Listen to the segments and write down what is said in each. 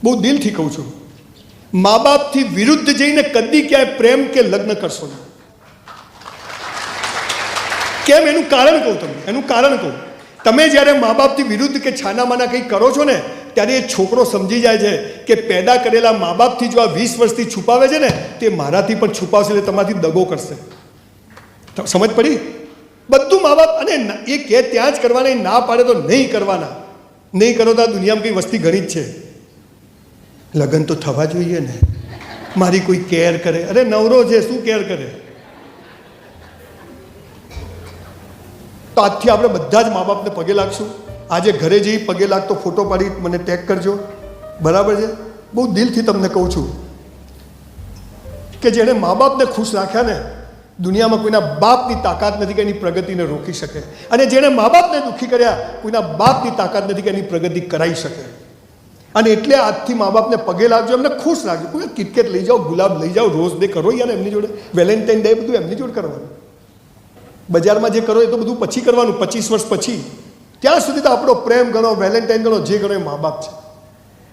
બહુ દિલથી કહું છું, મા બાપથી વિરુદ્ધ જઈને કદી ક્યાંય પ્રેમ કે લગ્ન કરશો નહીં. કેમ? એનું કારણ કહું તમને, એનું કારણ કહું. તમે જ્યારે મા બાપથી વિરુદ્ધ કે છાનામાના કંઈ કરો છો ને, ત્યારે એ છોકરો સમજી જાય છે કે પેદા કરેલા મા બાપથી જો આ 20 વર્ષથી છુપાવે છે ને, તે મારાથી પણ છુપાવશે, એટલે તમારાથી દગો કરશે. સમજ પડી? બધું મા બાપ, અને એ કે ત્યાં જ કરવાના, ના પાડે તો નહીં કરવાના. નહીં કરો તો આ દુનિયામાં કંઈ વસ્તી ઘણી જ છે. લગ્ન તો થવા જોઈએ ને, મારી કોઈ કેર કરે? અરે નવરો છે, શું કેર કરે? તો આજથી આપણે બધા જ મા બાપને પગે લાગશું. આજે ઘરે જઈ પગે લાગતો ફોટો પાડી મને ટેગ કરજો, બરાબર છે? બહુ દિલથી તમને કહું છું કે જેણે મા બાપને ખુશ રાખ્યા ને, દુનિયામાં કોઈના બાપની તાકાત નથી કે એની પ્રગતિને રોકી શકે. અને જેણે મા બાપને દુઃખી કર્યા, કોઈના બાપની તાકાત નથી કે એની પ્રગતિ કરાવી શકે. અને એટલે આજથી મા બાપને પગે લાગજો, એમને ખુશ રાખજો. કોઈ કિટકેટ લઈ જાઓ, ગુલાબ લઈ જાઓ, રોઝ ડે કરો યાર એમની જોડે, વેલેન્ટાઇન ડે બધું એમની જોડે કરવાનું. બજારમાં જે કરો એ તો બધું પછી કરવાનું, 25 વર્ષ પછી. ત્યાં સુધી તો આપણો પ્રેમ ગણો, વેલેન્ટાઇન ગણો, જે ગણો એ મા બાપ છે.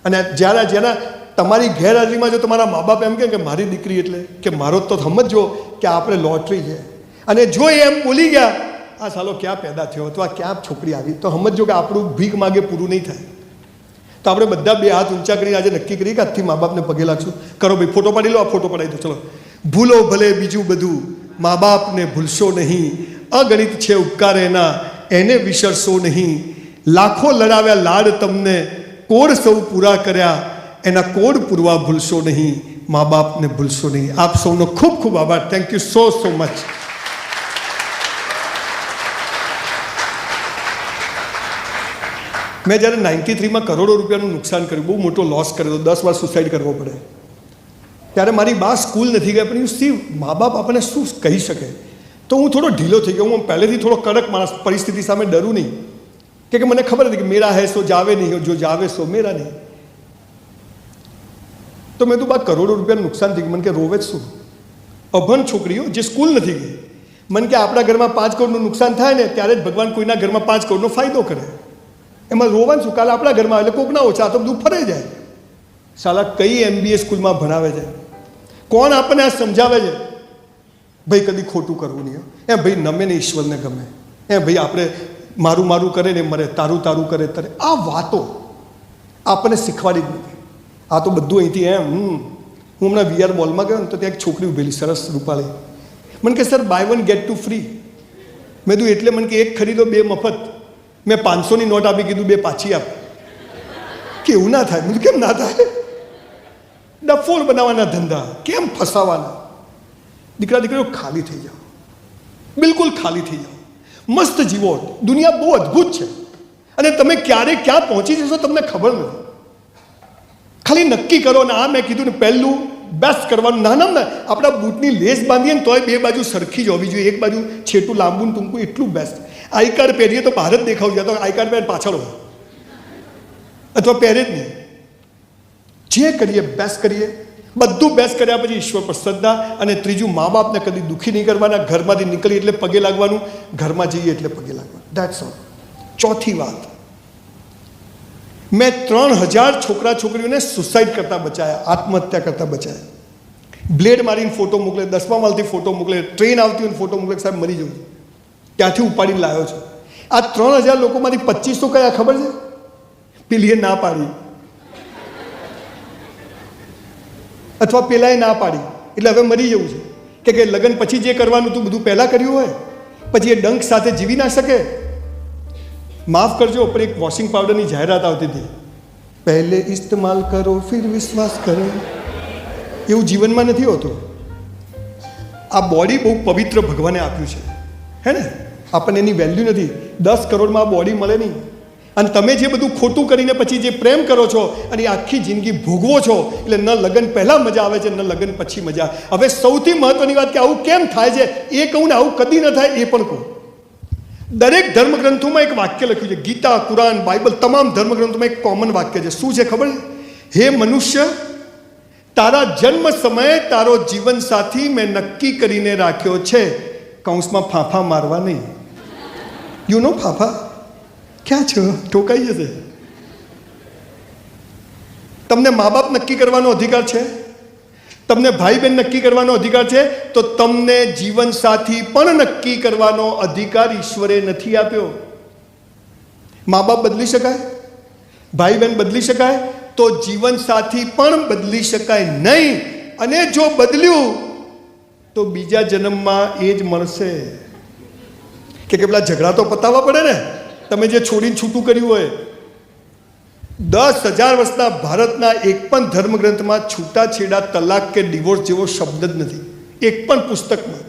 અને જ્યારે જેના તમારી ગેરહાજરીમાં જો તમારા મા બાપ એમ કે મારી દીકરી એટલે કે મારો, તો સમજો કે આપણે લોટરી છે. અને જો એ એમ બોલી ગયા, આ સાલો ક્યાં પેદા થયો અથવા ક્યાં છોકરી આવી, તો સમજો કે આપણું ભીખ માગે પૂરું નહીં થાય. તો આપણે બધા બે હાથ ઊંચા કરીને આજે નક્કી કરીએ કે આજથી મા બાપને પગે લાગશું. કરો ભાઈ, ફોટો પાડી લો, આ ફોટો પડાવી દો. ચલો. ભૂલો ભલે બીજું બધું, મા બાપને ભૂલશો નહીં. અગણિત છે ઉપકાર એના, એને વિસરશો નહીં. લાખો લડાવ્યા લાડ તમને, કોડ સૌ પૂરા કર્યા, એના કોડ પૂરવા ભૂલશો નહીં. મા બાપને ભૂલશો નહીં. આપ સૌનો ખૂબ ખૂબ આભાર. Thank you so much. મેં જ્યારે 93માં કરોડો રૂપિયાનું નુકસાન કર્યું, બહુ મોટો લોસ કર્યો, 10 વાર સુસાઇડ કરવો પડે, ત્યારે મારી બા સ્કૂલ નથી ગયા. પણ સી મા બાપ આપણને શું કહી શકે? તો હું થોડો ઢીલો થઈ ગયો. હું પહેલેથી થોડો કડક માણસ, પરિસ્થિતિ સામે ડરું નહીં. કે મને ખબર હતી કે મેરા હૈ સો જાવે નહીં, જો જાવે સો મેરા નહીં. તો મેં તો બા કરોડો રૂપિયાનું નુકસાન થઈ ગયું. મને કે રોવે જ શું? અભણ છોકરીઓ જે સ્કૂલ નથી ગઈ. મને કે આપણા ઘરમાં 5 કરોડનું નુકસાન થાય ને, ત્યારે જ ભગવાન કોઈના ઘરમાં 5 કરોડનો ફાયદો કરે. એમાં રોવાનું શું? કાલે આપણા ઘરમાં એટલે કોકના ઓછા, તો બધું ફરાઈ જાય. સાલા કઈ MBA સ્કૂલમાં ભણાવે છે? કોણ આપણને આ સમજાવે છે? ભાઈ કદી ખોટું કરવું નહીં. એમ ભાઈ નમે ને ઈશ્વરને ગમે. એમ ભાઈ આપણે મારું મારું કરે ને મરે, તારું તારું કરે તરે. આ વાતો આપણને શીખવાડી જ નથી. આ તો બધું અહીંથી એમ. હું હમણાં VR મોલમાં ગયો ને, તો ત્યાં એક છોકરી ઉભેલી, સરસ રૂપાળી. મને કે સર બાય 1 ગેટ 2 ફ્રી. મેં કીધું એટલે? મને કે 1 ખરીદો 2 મફત. મેં 500ની નોટ આપી, કીધું 2 પાછી આપ. કેવું ના થાય? મેં કેમ ના થાય? ડફોળ બનાવવાના ધંધા, કેમ ફસાવાના? દીકરા દીકરીઓ ખાલી થઈ જાઓ, બિલકુલ ખાલી થઈ જાઓ, મસ્ત જીવો. દુનિયા બહુ અદ્ભુત છે. અને તમે ક્યારે ક્યાં પહોંચી જશો તમને ખબર નથી. ખાલી નક્કી કરો ને. આ મેં કીધું ને, પહેલું બેસ્ટ કરવાનું. ના આપણા બૂટની લેસ બાંધીએ ને તોય 2 બાજુ સરખી જ હોવી જોઈએ. એક બાજુ છેટું લાંબુ ને ટૂંકું, એટલું બેસ્ટ. આઈ કાર્ડ પહેરીએ તો બહાર જ દેખાવું જોઈએ, તો આઈ કાર્ડ પહેર પાછળ હોય અથવા પહેરે જ નહીં. જે કરીએ બેસ્ટ કરીએ. બધું બેસ્ટ કર્યા પછી ઈશ્વર પર શ્રદ્ધા. અને ત્રીજું, મા બાપને કદી દુઃખી નહીં કરવાના. ઘરમાંથી નીકળી એટલે પગે લાગવાનું, ઘરમાં જઈએ એટલે પગે લાગવાનું. That's all. ચોથી વાત, મેં 3000 છોકરા છોકરીઓને સુસાઇડ કરતા બચાયા, આત્મહત્યા કરતા બચાયા. બ્લેડ મારીને ફોટો મોકલે, 10મા માળથી ફોટો મોકલે, ટ્રેન આવતી હોય ફોટો મોકલે, સાહેબ મરી જવું. ત્યાંથી ઉપાડીને લાવ્યો છું. આ 3000 લોકોમાંથી 2500 કયા ખબર છે? પેલીએ ના પાડી અથવા પેલાએ ના પાડી, એટલે હવે મરી જવું છે. કે લગ્ન પછી જે કરવાનું હતું બધું પહેલાં કર્યું હોય, પછી એ ડંક સાથે જીવી ના શકે. માફ કરજો, પણ એક વોશિંગ પાવડરની જાહેરાત આવતી હતી, પહેલે ઇસ્તેમાલ કરો ફિર વિશ્વાસ કરો. એવું જીવનમાં નથી હોતું. આ બોડી બહુ પવિત્ર ભગવાને આપ્યું છે, હે ને? આપણને એની વેલ્યુ નથી. 10 કરોડમાં આ બોડી મળે નહીં. અને તમે જે બધું ખોટું કરીને પછી જે પ્રેમ કરો છો અને આખી જિંદગી ભોગવો છો, એટલે ન લગ્ન પહેલાં મજા આવે છે, ન લગ્ન પછી મજા. હવે સૌથી મહત્વની વાત કે આવું કેમ થાય છે એ કહું ને, આવું કદી ન થાય એ પણ કહું. દરેક ધર્મગ્રંથોમાં એક વાક્ય લખ્યું છે. ગીતા, કુરાન, બાઇબલ, તમામ ધર્મગ્રંથોમાં એક કોમન વાક્ય છે. શું છે ખબર? હે મનુષ્ય, તારા જન્મ સમયે તારો જીવન સાથી મેં નક્કી કરીને રાખ્યો છે, કૌંસમાં ફાંફા મારવા નહીં. યુ નો ફાંફા ક્યાં છો? ઠોકાઈ જશે. તમને મા બાપ નક્કી કરવાનો અધિકાર છે, તમને ભાઈ બહેન નક્કી કરવાનો અધિકાર છે, તો તમને જીવનસાથી પણ નક્કી કરવાનો અધિકાર ઈશ્વરે નથી આપ્યો. મા બાપ બદલી શકાય, ભાઈ બહેન બદલી શકાય, તો જીવનસાથી પણ બદલી શકાય નહીં. અને જો બદલ્યું તો બીજા જન્મમાં એ જ મળશે. કે પેલા ઝઘડા તો પતાવવા પડે ને. તમે જે છોડીને છૂટું કર્યું હોય, 10,000 વર્ષના ભારતના એક પણ ધર્મગ્રંથમાં છૂટાછેડા, તલાક કે ડિવોર્સ જેવો શબ્દ જ નથી, એક પણ પુસ્તકમાં.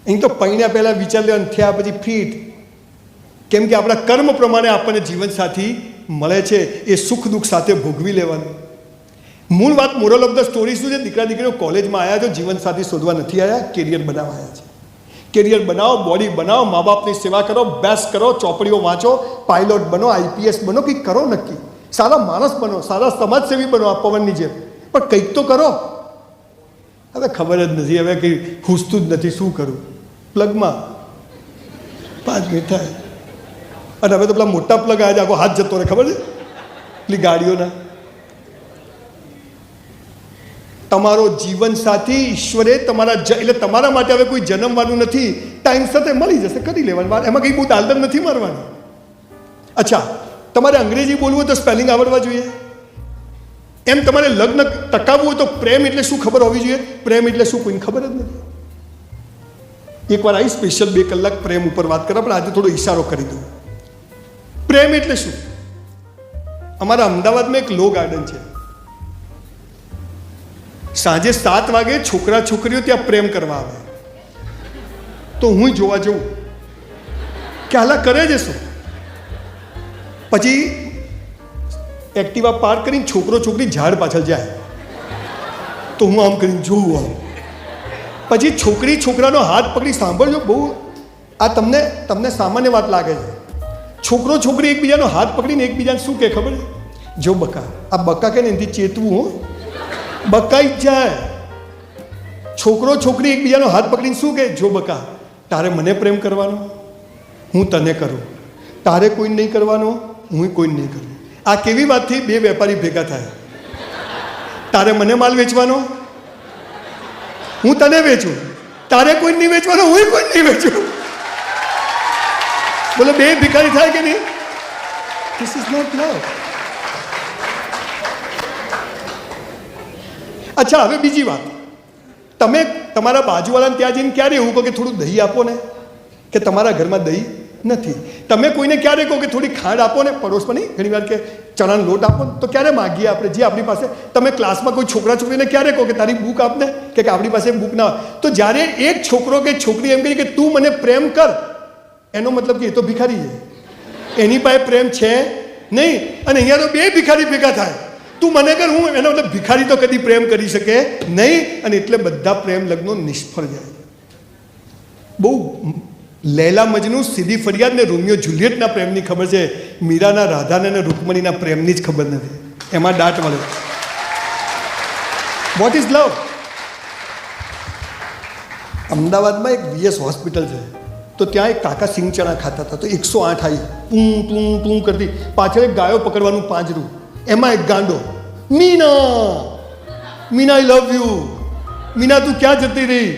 અહીં તો પૈણ્યા પહેલાં વિચાર લેવાનું, થયા પછી ફીટ. કેમ કે આપણા કર્મ પ્રમાણે આપણને જીવનસાથી મળે છે, એ સુખ દુઃખ સાથે ભોગવી લેવાનું. મૂળ વાત, મોરલ ઓફ ધ સ્ટોરી શું છે? દીકરા દીકરીઓ કોલેજમાં આવ્યા છો, જીવનસાથી શોધવા નથી આવ્યા, કેરિયર બનાવવા આવ્યા છે. કેરિયર બનાવો, બોડી બનાવો, મા બાપની સેવા કરો, બેસ્ટ કરો, ચોપડીઓ વાંચો, પાયલોટ બનો, આઈપીએસ બનો, કંઈક કરો નક્કી. સારા માણસ બનો, સારા સમાજસેવી બનો, આ પવનની જેમ. પણ કંઈક તો કરો. હવે ખબર જ નથી, હવે કંઈ ખૂસતું જ નથી, શું કરું? પ્લગમાં 5 મિનિટ થાય અને હવે તો પેલા મોટા પ્લગ આજે આખો હાથ જતો રહે, ખબર છે? પેલી ગાડીઓના. તમારો જીવનસાથી ઈશ્વરે તમારા એટલે તમારા માટે હવે કોઈ જન્મવાનું નથી, ટાઈમ સાથે મળી જશે, કરી લેવાનું. એમાં કંઈ બહુ દાલદમ નથી મારવાની. અચ્છા, તમારે અંગ્રેજી બોલવું હોય તો સ્પેલિંગ આવડવા જોઈએ. એમ તમારે લગ્ન ટકાવવું હોય તો પ્રેમ એટલે શું ખબર હોવી જોઈએ. પ્રેમ એટલે શું કોઈને ખબર જ નથી. એકવાર આવી સ્પેશિયલ 2 કલાક પ્રેમ ઉપર વાત કરવા, પણ આજે થોડો ઈશારો કરી દઉં. પ્રેમ એટલે શું? અમારા અમદાવાદમાં એક લો ગાર્ડન છે. સાંજે 7 વાગે છોકરા છોકરીઓ ત્યાં પ્રેમ કરવા આવે, તો હું જોવા જઉં કે હાલા કરે છે શું. પછી એક્ટિવા પાર્ક કરીને છોકરો છોકરી ઝાડ પાછળ જાય, તો હું આમ કરીને જોઉં આમ. પછી છોકરી છોકરાનો હાથ પકડી, સાંભળજો, બહુ આ તમને સામાન્ય વાત લાગે છે. છોકરો છોકરી એકબીજાનો હાથ પકડીને એકબીજાને શું કહે ખબર છે? જો બકા. આ બકા કે ને એનાથી ચેતવું, હો, બકાઈ જ જાય. છોકરો છોકરી એકબીજાનો હાથ પકડીને શું કહે? જો બકા, તારે મને પ્રેમ કરવાનો, હું તને કરું. તારે કોઈ નહીં કરવાનો, હું કોઈ નહીં કરું. આ કેવી વાત થઈ? 2 વેપારી ભેગા થાય. તારે મને માલ વેચવાનો, હું તને વેચું. તારે કોઈ નહીં વેચવાનો, હું કોઈ નહીં વેચું. બોલો, 2 ભિખારી થાય કે નહીં? ધીસ ઇઝ નોટ લવ. અચ્છા, હવે બીજી વાત. તમે તમારા બાજુવાળાને ત્યાં જઈને ક્યારે એવું કહો કે થોડું દહીં આપો ને, કે તમારા ઘરમાં દહીં નથી. તમે કોઈને ક્યારે કહો કે થોડી ખાંડ આપો ને, પડોશમાં નહીં, ઘણી વાર કે ચણાનો લોટ આપો ને, તો ક્યારે માગીએ આપણે જે આપણી પાસે. તમે ક્લાસમાં કોઈ છોકરા છોકરીને ક્યારે કહો કે તારી બુક આપને, કે આપણી પાસે બુક ના હોય. તો જ્યારે એક છોકરો કે છોકરી એમ કહે કે તું મને પ્રેમ કર, એનો મતલબ કે એ તો ભિખારી છે, એની પાસે પ્રેમ છે નહીં. અને અહીંયા તો 2 ભિખારી ભેગા થાય. તું મને કર, હું, એનો મતલબ ભિખારી તો કદી પ્રેમ કરી શકે નહીં. અને એટલે બધા પ્રેમ લગ્નો નિષ્ફળ જાય. બહુ લૈલા મજનુ, સીધી ફરિયાદ ને રોમિયો જુલિયટના પ્રેમની ખબર છે, મીરાના રાધાને અને રૂકમણીના પ્રેમની જ ખબર નથી. એમાં દાટ મળે. વોટ ઇઝ લવ? અમદાવાદમાં એક VS હોસ્પિટલ છે, તો ત્યાં એક કાકા સિંગ ચણા ખાતા હતા, તો 108 આવી ટૂં ટૂં ટૂં કરતી. પાછળ એક ગાયો પકડવાનું પાંજરું, એમાં એક ગાંડો, મીના, મીના આઈ લવ યુ, મીના તું ક્યાં જતી રહી?